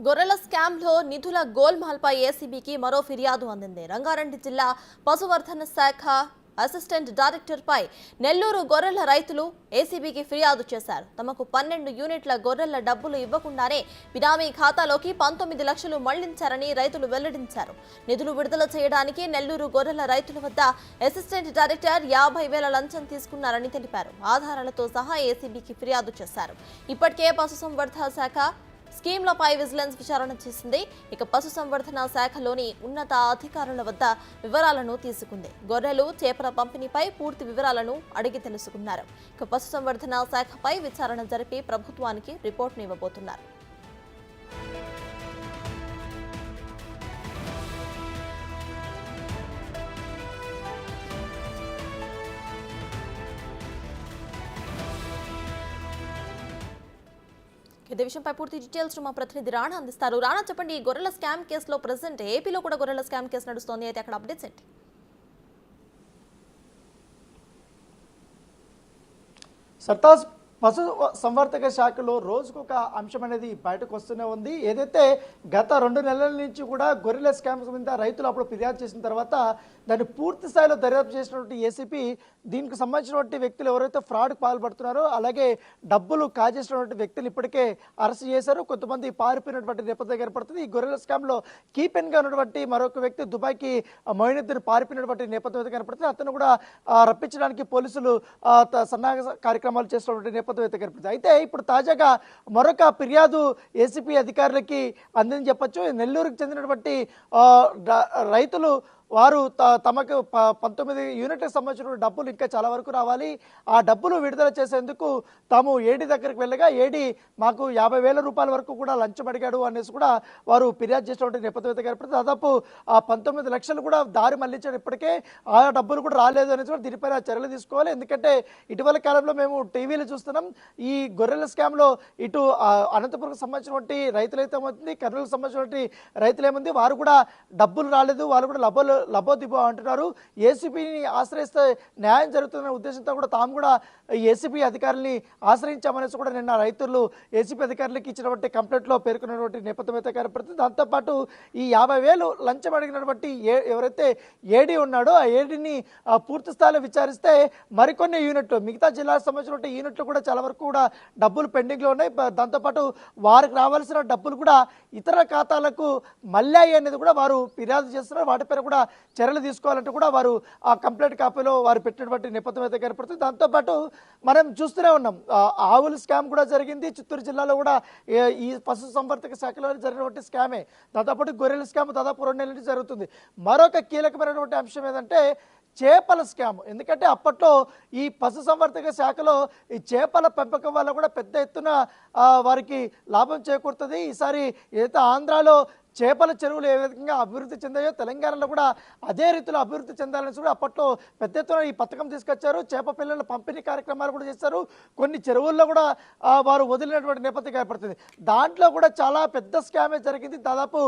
గొర్రెల స్కామ్లో నిధుల గోల్మాల్పై ఏసీబీకి మరో ఫిర్యాదు అందింది. రంగారెడ్డి జిల్లా పశువర్ధన శాఖ అసిస్టెంట్ డైరెక్టర్పై నెల్లూరు గొర్రెల రైతులు ఏసీబీకి ఫిర్యాదు చేశారు. తమకు 12 యూనిట్ల గొర్రెల డబ్బులు ఇవ్వకుండానే బినామీ ఖాతాలోకి 19 లక్షలు మళ్లించారని రైతులు వెల్లడించారు. నిధులు విడుదల చేయడానికి నెల్లూరు గొర్రెల రైతుల వద్ద అసిస్టెంట్ డైరెక్టర్ 50,000 లంచం తీసుకున్నారని తెలిపారు. ఆధారాలతో సహా ఏసీబీకి ఫిర్యాదు చేశారు. ఇప్పటికే పశుసంవర్ధన శాఖ స్కీమ్లపై విజిలెన్స్ విచారణ చేసింది. ఇక పశుసంవర్ధన శాఖలోని ఉన్నత అధికారుల వద్ద వివరాలను తీసుకుంది. గొర్రెలు చేపల పంపిణీపై పూర్తి వివరాలను అడిగి తెలుసుకున్నారు. ఇక పశుసంవర్ధన శాఖపై విచారణ జరిపి ప్రభుత్వానికి రిపోర్టును ఇవ్వబోతున్నారు. ఇదే విషయంపై పూర్తి డీటెయిల్స్ మా ప్రతినిధి రాణా అందిస్తారు. రాణా, చెప్పండి, ఈ గొర్రెల స్కామ్ కేసులో ప్రెసెంట్ ఏపీలో కూడా గొర్రెల స్కామ్ కేసు నడుస్తోంది. అయితే అక్కడ అప్డేట్స్ ఏంటి? సర్తాజ్ పశు సంవర్ధక శాఖలో రోజుకొక అంశం అనేది బయటకు వస్తూనే ఉంది. ఏదైతే గత 2 నెలల నుంచి కూడా గొర్రెల స్కామ్స్ మీద రైతులు అప్పుడు ఫిర్యాదు చేసిన తర్వాత దాన్ని పూర్తి స్థాయిలో దర్యాప్తు చేసినటువంటి ఏసీపీ దీనికి సంబంధించినటువంటి వ్యక్తులు ఎవరైతే ఫ్రాడ్కి పాల్పడుతున్నారో అలాగే డబ్బులు కాజేసినటువంటి వ్యక్తులు ఇప్పటికే అరెస్ట్ చేశారు. కొంతమంది పారిపోయినటువంటి నేపథ్యం ఏర్పడుతుంది. ఈ గొర్రెల స్కామ్లో కీపెన్గా ఉన్నటువంటి మరొక వ్యక్తి దుబాయ్కి మొయినుద్దీన్ పారిపోయినటువంటి నేపథ్యం కనపడుతుంది. అతను కూడా రప్పించడానికి పోలీసులు సన్నాహక కార్యక్రమాలు చేస్తున్నటువంటి నేపథ్యం కనపడుతుంది. అయితే ఇప్పుడు తాజాగా మరొక ఫిర్యాదు ఏసీపీ అధికారులకి అందని చెప్పొచ్చు. నెల్లూరుకు చెందినటువంటి రైతులు వారు తమకు 19 యూనిట్లకు సంబంధించిన డబ్బులు ఇంకా చాలా వరకు రావాలి, ఆ డబ్బులు విడుదల చేసేందుకు తాము ఏడీ దగ్గరికి వెళ్ళగా ఏడీ మాకు 50,000 రూపాయల వరకు కూడా లంచం అడిగాడు అనేసి కూడా వారు ఫిర్యాదు చేసినటువంటి నేపథ్యం కనపడుతుంది. దాదాపు 19 లక్షలు కూడా దారి మళ్లించారు. ఇప్పటికే ఆ డబ్బులు కూడా రాలేదు అనేసి కూడా దీనిపైన చర్యలు తీసుకోవాలి. ఎందుకంటే ఇటీవల కాలంలో మేము టీవీలు చూస్తున్నాం, ఈ గొర్రెల స్కామ్లో ఇటు అనంతపురంకు సంబంధించినటువంటి రైతులైతే ఏమవుతుంది, కర్నూలుకు సంబంధించినటువంటి రైతులు ఏముంది, వారు కూడా డబ్బులు రాలేదు, వాళ్ళు కూడా లబోదిబో అంటున్నారు. ఏసీబీని ఆశ్రయిస్తే న్యాయం జరుగుతున్న ఉద్దేశంతో కూడా తాము కూడా ఏసీబీ అధికారుల్ని ఆశ్రయించామనేసి కూడా నిన్న రైతులు ఏసీబీ అధికారులకి ఇచ్చినటువంటి కంప్లైంట్లో పేర్కొన్నటువంటి నేపథ్యం అయితే కనపడుతుంది. దాంతోపాటు ఈ 50,000 లంచం అడిగినటువంటి ఎవరైతే ఏడీ ఉన్నాడో ఆ ఏడీని పూర్తి స్థాయిలో విచారిస్తే మరికొన్ని యూనిట్లు మిగతా జిల్లాకు సంబంధించినటువంటి యూనిట్లు కూడా చాలా వరకు కూడా డబ్బులు పెండింగ్లో ఉన్నాయి. దాంతోపాటు వారికి రావాల్సిన డబ్బులు కూడా ఇతర ఖాతాలకు మళ్ళాయి అనేది కూడా వారు ఫిర్యాదు చేస్తున్నారు. వాటిపైన కూడా చర్యలు తీసుకోవాలంటూ కూడా వారు ఆ కంప్లైంట్ కాపీలో వారు పెట్టినటువంటి నేపథ్యం అయితే కనపడుతుంది. దాంతోపాటు మనం చూస్తూనే ఉన్నాం, ఆవుల స్కామ్ కూడా జరిగింది. చిత్తూరు జిల్లాలో కూడా ఈ పశు సంవర్ధక శాఖలో జరిగినటువంటి స్కామే. దాంతోపాటు గొర్రెల స్కామ్ దాదాపు 2 నెలల నుంచి జరుగుతుంది. మరొక కీలకమైనటువంటి అంశం ఏదంటే చేపల స్కామ్. ఎందుకంటే అప్పట్లో ఈ పశు సంవర్ధక శాఖలో ఈ చేపల పెంపకం వల్ల కూడా పెద్ద ఎత్తున వారికి లాభం చేకూరుతుంది. ఈసారి ఏదైతే ఆంధ్రాలో చేపల చెరువులు ఏ విధంగా అభివృద్ధి చెందాయో తెలంగాణలో కూడా అదే రీతిలో అభివృద్ధి చెందాలని కూడా అప్పట్లో పెద్ద ఎత్తున ఈ పథకం తీసుకొచ్చారు. చేప పిల్లల పంపిణీ కార్యక్రమాలు కూడా చేశారు. కొన్ని చెరువుల్లో కూడా వారు వదిలినటువంటి నేపథ్యం ఏర్పడుతుంది. దాంట్లో కూడా చాలా పెద్ద స్కామే జరిగింది. దాదాపు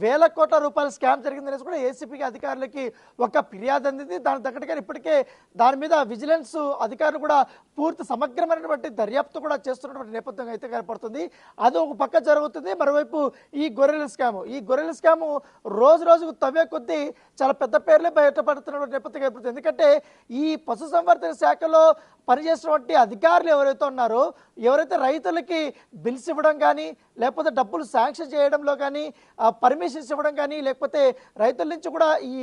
1,000 కోట్ల రూపాయల స్కామ్ జరిగింది అనేసి కూడా ఏసీపీ అధికారులకి ఒక ఫిర్యాదు అందింది. దాని తగ్గట్టుగా ఇప్పటికే దాని మీద విజిలెన్స్ అధికారులు కూడా పూర్తి సమగ్రమైనటువంటి దర్యాప్తు కూడా చేస్తున్నటువంటి నేపథ్యం అయితే కనపడుతుంది. అది ఒక పక్క జరుగుతుంది. మరోవైపు ఈ గొర్రెల స్కామ్ రోజు రోజుకు తవ్వే కొద్దీ చాలా పెద్ద పేర్లే బయటపడుతున్న నేపథ్యం ఏర్పడుతుంది. ఎందుకంటే ఈ పశు సంవర్ధక శాఖలో పనిచేసినటువంటి అధికారులు ఎవరైతే ఉన్నారో, ఎవరైతే రైతులకి బిల్స్ ఇవ్వడం కానీ లేకపోతే డబ్బులు శాంక్షన్ చేయడంలో కానీ పర్మిషన్స్ ఇవ్వడం కానీ లేకపోతే రైతుల నుంచి కూడా ఈ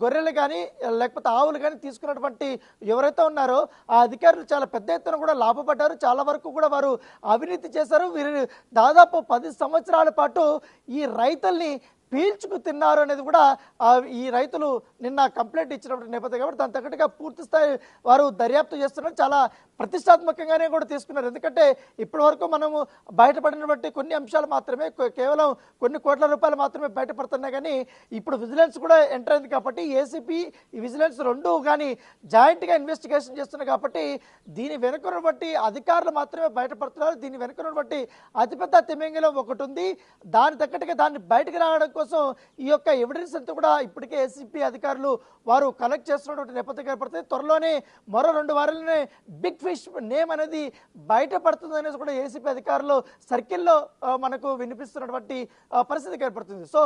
గొర్రెలు కానీ లేకపోతే ఆవులు కానీ తీసుకున్నటువంటి ఎవరైతే ఉన్నారో ఆ అధికారులు చాలా పెద్ద ఎత్తున కూడా లాభపడ్డారు. చాలా వరకు కూడా వారు అవినీతి చేశారు. వీరు దాదాపు 10 సంవత్సరాల పాటు ఈ రైతుల్ని పీల్చుకు తిన్నారు అనేది కూడా ఈ రైతులు నిన్న కంప్లైంట్ ఇచ్చినటువంటి నేపథ్యం కాబట్టి దాని తగ్గట్టుగా పూర్తి స్థాయి వారు దర్యాప్తు చేస్తున్నారు. చాలా ప్రతిష్టాత్మకంగానే కూడా తీసుకున్నారు. ఎందుకంటే ఇప్పటి వరకు మనము బయటపడినటువంటి కొన్ని అంశాలు మాత్రమే, కేవలం కొన్ని కోట్ల రూపాయలు మాత్రమే బయటపడుతున్నాయి. కానీ ఇప్పుడు విజిలెన్స్ కూడా ఎంటర్ అయింది కాబట్టి ఏసీపీ ఈ విజిలెన్స్ రెండు కానీ జాయింట్గా ఇన్వెస్టిగేషన్ చేస్తున్నారు కాబట్టి దీని వెనుకనటువంటి అధికారులు మాత్రమే బయటపడుతున్నారు. దీని వెనుకనటువంటి అతిపెద్ద తిమింగలం ఒకటి ఉంది. దాని తగ్గట్టుగా దాన్ని బయటకు రావడం కోసం ఈ యొక్క ఎవిడెన్స్ అంతా కూడా ఇప్పటికే ఏసీపీ అధికారులు వారు కలెక్ట్ చేస్తున్నటువంటి నేపథ్యం ఏర్పడుతుంది. త్వరలోనే మరో 2 వారాలనే బిగ్ సెల్ఫిష్ నేమ్ అనేది బయటపడుతుంది అనేసి కూడా ఏసీపీ అధికారులు సర్కిల్లో మనకు వినిపిస్తున్నటువంటి పరిస్థితి ఏర్పడుతుంది. సో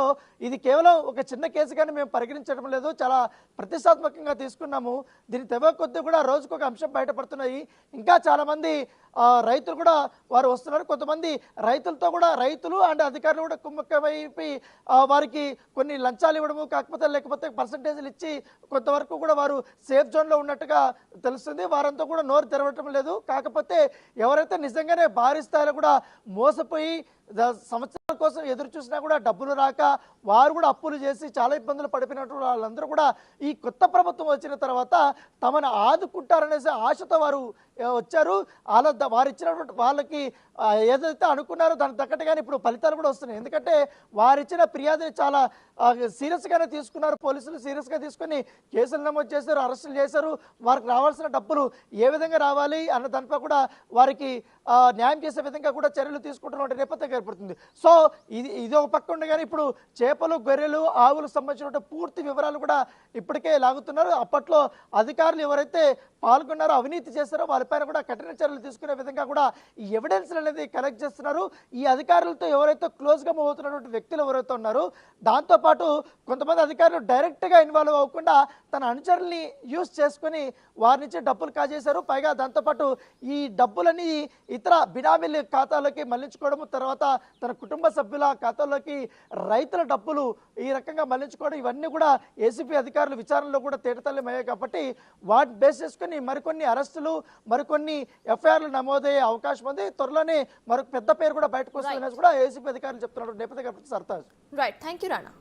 ఇది కేవలం ఒక చిన్న కేసుగానే మేము పరిగణించడం లేదు, చాలా ప్రతిష్టాత్మకంగా తీసుకున్నాము. దీని తెవ కొద్దీ కూడా రోజుకు ఒక అంశం బయటపడుతున్నాయి. ఇంకా చాలా మంది రైతులు కూడా వారు వస్తున్నారు. కొంతమంది రైతులతో కూడా రైతులు అండ్ అధికారులు కూడా కుమ్మక్కమైపోయి వారికి కొన్ని లంచాలు ఇవ్వడము, లేకపోతే పర్సంటేజ్లు ఇచ్చి కొంతవరకు కూడా వారు సేఫ్ జోన్లో ఉన్నట్టుగా తెలుస్తుంది. వారంతా కూడా నోరు తెరవటం లేదు. కాకపోతే ఎవరైతే నిజంగానే భారీ స్థాయిలో కూడా మోసపోయి సంవత్సరాల కోసం ఎదురు చూసినా కూడా డబ్బులు రాక వారు కూడా అప్పులు చేసి చాలా ఇబ్బందులు పడిపోయినట్టు వాళ్ళందరూ కూడా ఈ కొత్త ప్రభుత్వం వచ్చిన తర్వాత తమను ఆదుకుంటారనేసి ఆశతో వారు వచ్చారు. వారు ఇచ్చినటువంటి వాళ్ళకి ఏదైతే అనుకున్నారో దానికి తగ్గట్టుగానే ఇప్పుడు ఫలితాలు కూడా వస్తున్నాయి. ఎందుకంటే వారు ఇచ్చిన ఫిర్యాదుని చాలా సీరియస్గానే తీసుకున్నారు. పోలీసులు సీరియస్గా తీసుకుని కేసులు నమోదు చేశారు, అరెస్టులు చేశారు. వారికి రావాల్సిన డబ్బులు ఏ విధంగా రావాలి అన్న దానిపై కూడా వారికి న్యాయం చేసే విధంగా కూడా చర్యలు తీసుకుంటున్న నేపథ్యం ఏర్పడుతుంది. సో ఇది ఒక పక్క ఉండగానే ఇప్పుడు చేపలు, గొర్రెలు, ఆవులకు సంబంధించిన పూర్తి వివరాలు కూడా ఇప్పటికే లాగుతున్నారు. అప్పట్లో అధికారులు ఎవరైతే పాల్గొన్నారో, అవినీతి చేస్తారో వాళ్ళపైన కూడా కఠిన చర్యలు తీసుకునే విధంగా కూడా ఈ ఎవిడెన్స్ అనేది కలెక్ట్ చేస్తున్నారు. ఈ అధికారులతో ఎవరైతే క్లోజ్గా మూవ్ అవుతున్నటువంటి వ్యక్తులు ఎవరైతే ఉన్నారో, దాంతోపాటు కొంతమంది అధికారులు డైరెక్ట్గా ఇన్వాల్వ్ అవ్వకుండా తన అనుచరుల్ని యూజ్ చేసుకుని వారి నుంచి డబ్బులు కాజేశారు. పైగా దాంతోపాటు ఈ డబ్బులని ఇతర బినామీల ఖాతాలోకి మళ్లించుకోవడము, తర్వాత తన కుటుంబ సభ్యుల ఖాతాల్లోకి రైతుల డబ్బులు ఈ రకంగా మళ్లించుకోవడం, ఇవన్నీ కూడా ఏసీపీ అధికారులు విచారణలో కూడా తేటతెల్లమయ్యాయి. కాబట్టి వాటిని బేస్ చేసుకుని మరికొన్ని అరెస్టులు, మరికొన్ని ఎఫ్ఐఆర్లు నమోదయ్యే అవకాశం ఉంది. త్వరలోనే మరొక పెద్ద పేరు కూడా బయటకు వస్తుందనేసి కూడా ఏసీపీ అధికారులు చెప్తున్నారు. నేపథ్యం Sartaj. Right, thank you Rana.